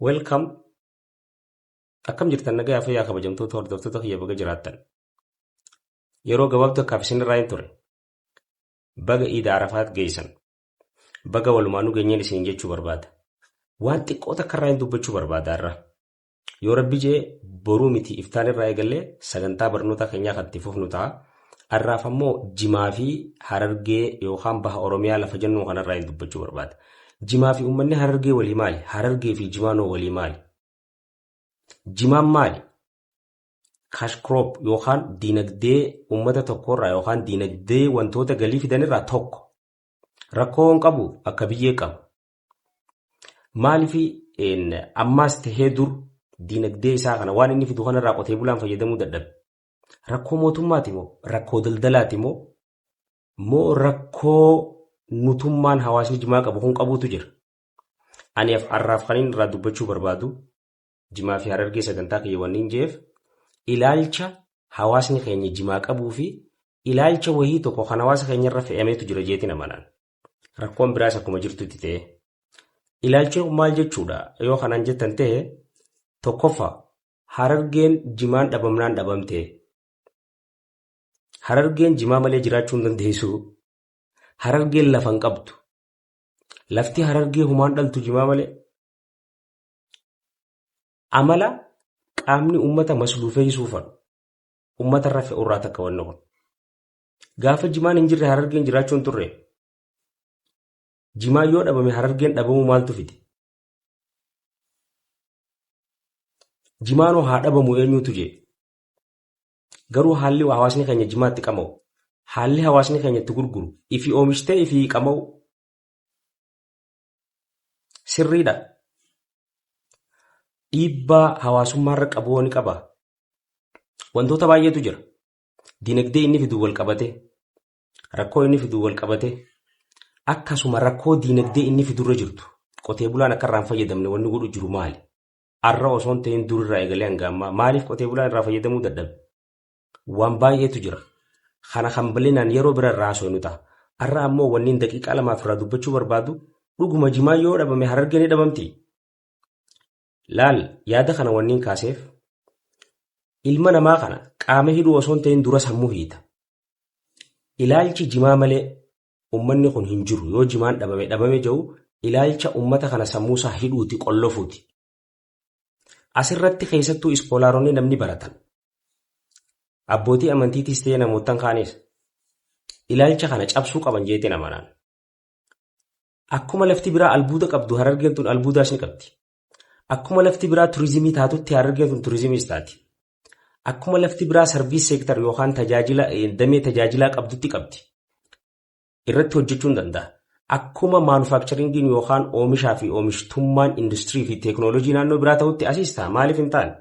Welcome. Akkam jirtan nagaa fayyaa kabajamtoota hordoftoota kiyya baga jiraattan. Yeroo gabaabduu akkaaf isin irraa hin ture. Baga Iida Arafaat geessan. Baga walumaanuu geenyeen isin jechuu barbaada. Waan xiqqoota akka irraa hin dubbachuu barbaada irra. Yoo rabbi jee boruu miti iftaan irraa eegallee sagantaa barnoota keenyaa kan itti fufnu ta'a. Arraaf ammoo Jimaa fi Harargee yookaan baha Oromiyaa lafa jennu kanarraa hin dubbachuu barbaada. Jimaa fi uummanni Harargee walii maali? Harargee fi Jimaanoo walii maali? Jimaan maali? Cash crop yookaan diinagdee uummata tokkorraa yookaan diinagdee wantoota galii fidanirraa tokko. Rakkoo hin qabu akka biyyee qabu. Maaliif ammaas tahee dur diinagdee isaa kana waan inni fidu kanarraa qotee bulaan fayyadamuu dadhabe? Rakkoo mootummaati moo? Rakkoo daldalaati moo rakkoo nutummaan hawaasni Jimaa qabu kun qabuutu jira? Ani arraaf kaniin irraa dubbachuu barbaadu Jimaa fi Harargee sagantaa kiyyaawwaniin jeef ilaalcha hawaasni keenya Jimaa qabuu fi ilaalcha wayii tokko kan hawaasa keenya irra fe'ameetu jira jeetiin amanaan. Rakkoon biraas akkuma jirtutti ta'e. Ilaalchi maal jechuudha? Yoo kanaan jettan ta'e tokkoffaa Harargeen Jimaan dhabamnaan dhabamte. Harargeen Jimaa malee jiraachuu hin dandeessu. Harargeen lafa hin qabdu. Lafti Harargee humaan dhaltu Jimaa malee. Amala qaamni uummata masluufeessuu fadhu. Uummata irra fe'urraa takka wanna kun. Gaafa Jimaan hin jirre Harargeen jiraachuu hin turre. Jimaa yoo dhabame Harargeen dhabamuu maaltu fide? Jimaanoo haa dhabamu eenyuutu jee? Garuu haalli hawaasni keenya Jimaatti qama'u. Haalli hawaasni keenya itti gurguru. Ifi oomishtee ifi qama'u. Sirriidha. Dhiibbaa hawaasummaarra qabu ni qaba. Wantoota baay'eetu jira. Diinagdee inni fidu wal qabate. Rakkoo inni fidu wal qabate. Akkasuma rakkoo diinagdee inni fidurra jirtu. Qotee bulaan akka irraan fayyadamne wanni godhu jiru maali? Arra osoo hin ta'in dur irraa eegalee hanga ammaa maaliif qotee bulaan irraa fayyadamuu dadhabe? Waan baay'eetu jira. Kana kan bal'inaan yeroo bira irraa haasoo ta'a. Arra ammoo wanni daqiiqaa lamaaf irraa dubbachuu barbaadu dhuguma Jimaa yoo dhabame Harargeen ni dhabamti. Laal yaada kana wanniin kaaseef ilma namaa kana qaama hidhuu osoo hin ta'in dura sammuu hiita. Ilaalchi Jimaa malee uummanni kun hin jiru yoo Jimaan dhabame jiru ilaalcha uummata kana sammuusaa hidhuuti qollofuuti. Asirratti keessattuu iskoolaaronni namni baratan. Abbootii amantiitis ta'ee namootaan kaanis ilaalcha kana cabsuu qaban jeetiin amanaan. Akkuma lafti biraa albuuda qabdu Harargeen tun albuudaas ni qabdi. Akkuma lafti biraa turizimii taatutti Harargeen tun turizimiis taati. Akkuma lafti biraa sarviis seektar yookaan damee tajaajilaa qabdutti qabdi. Irratti hojjechuun danda'a. Akkuma maanufaakcharingiin yookaan oomishaa fi oomishtummaan industirii fi teeknooloojii naannoo biraa ta'utti asiis ta'a. Maaliif hin taane?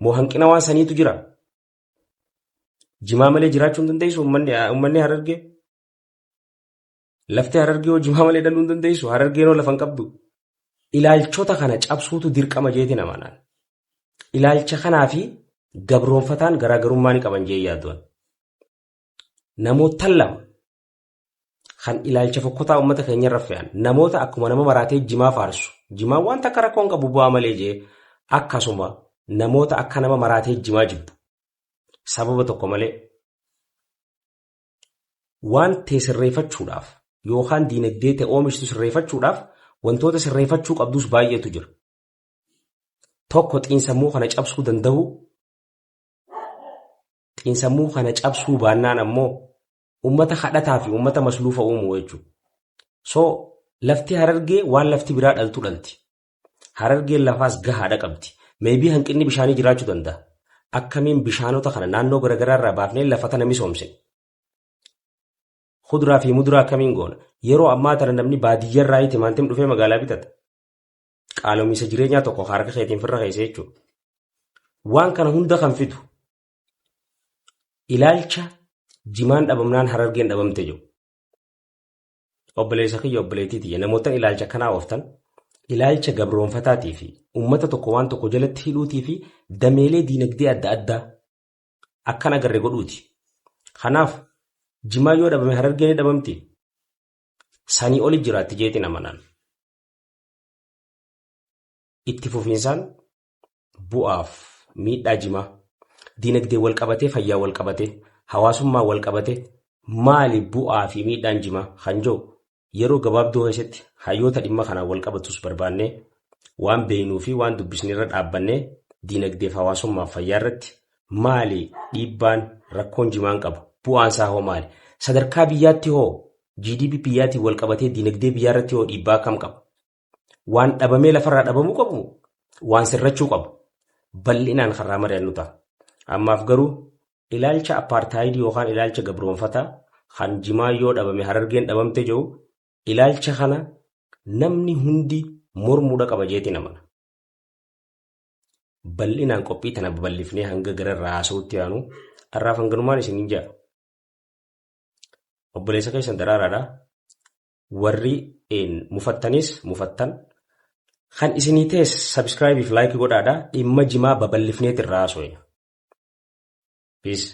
Moo hanqina waan saniitu jira? Jimaa malee jiraachuu hin dandeessu uummanni Harargee. Lafti Harargee yoo Jimaa malee dhaluu hin dandeessu. Harargeen lafa hin qabdu. Ilaalchota kana cabsuutu dirqama jeetiin amanaan. Ilaalcha kanaa fi gabroonfataan garaagarummaa ni qaban jee yaaduun. Namoota lama kan ilaalcha fokkotaa uummata keenya irra fe'an namoota akkuma nama maraatee Jimaa faarsu. Jimaan wanta akka rakkoon qabu bu'aa malee jee akkasuma namoota akka nama maraatee Jimaa jibbu. Sababa tokko malee waan ta'e sirreeffachuudhaaf yookaan diinagdee ta'e oomishtu sirreeffachuudhaaf wantoota sirreeffachuu qabdus baay'eetu jira. Tokko xiinsammuu kana cabsuu danda'u. Xiinsammuu kana cabsuu baannaan ammoo uummata hadhataa fi uummata masluufa uumuu jechuudha. So lafti Harargee waan lafti biraa dhaltu dhalti. Harargeen lafaas gahaadha qabdi. Meebii hanqinni bishaanii jiraachuu danda'a. Akkamiin bishaanota kana naannoo garaagaraa irraa baafnee lafa tana misoomse. Kuduraa fi muduraa akkamiin goona? Yeroo ammaa tana namni baadiyyaa irraa timaatimii dhufee magaalaa bitata. Qaala'insa jireenyaa tokko harka keetiin firra keessa jechuudha. Waan kana hunda kan fidu ilaalcha Jimaan dhabamnaan Harargeen dhabamte jiru. Obboleessa kiyya obboleettiitii namoota ilaalcha kanaa ooftan ilaalcha gabroonfataatii fi uummata tokko waan tokko jalatti hidhuutii fi dameelee diinagdee adda addaa akkan agarre godhuuti. Kanaaf Jimaa yoo dhabame Harargeen ni dhabamti. Sanii oli jiraatti jeetiin amanaan. itti fufiinsaan bu'aaf miidhaa jimaa diinagdee wal qabatee fayyaa wal qabatee hawaasummaa wal qabatee maali bu'aa fi miidhaan jimaa kan jiru yeroo gabaabduu keessatti hayyoota dhimma kanaan wal qabatus barbaannee waan beeknuu fi waan dubbisnirra dhaabbannee diinagdeef hawaasummaaf fayyaa irratti maali dhiibbaan rakkoon jimaan qabu bu'aan isaa hoo maali sadarkaa biyyaatti hoo GDP biyyaatiin wal qabatee diinagdee biyyaa irratti hoo dhiibbaa akkam qaba waan dhabamee lafarraa dhabamuu qabu waan sirrachuu qabu bal'inaan karraa mari'annu ta'a. Ammaaf garuu ilaalcha apartaayidii yookaan ilaalcha gabroonfataa kan jimaa yoo dhabame Harargeen dhabamte jiru ilaalcha kana namni hundi mormuudha qaba jeetiin amana. Bal'inaan qophii tana babal'ifnee hanga gara irraa haasa'uutti yaanu har'aaf hanganumaan isiniin jira. Obboleessa keessan daraaraadha. Warri mufattanis mufattan kan isinii ta'es subscribe fi like godhaadha dhimma jimaa babal'ifneet irraa haasa'u. Peace.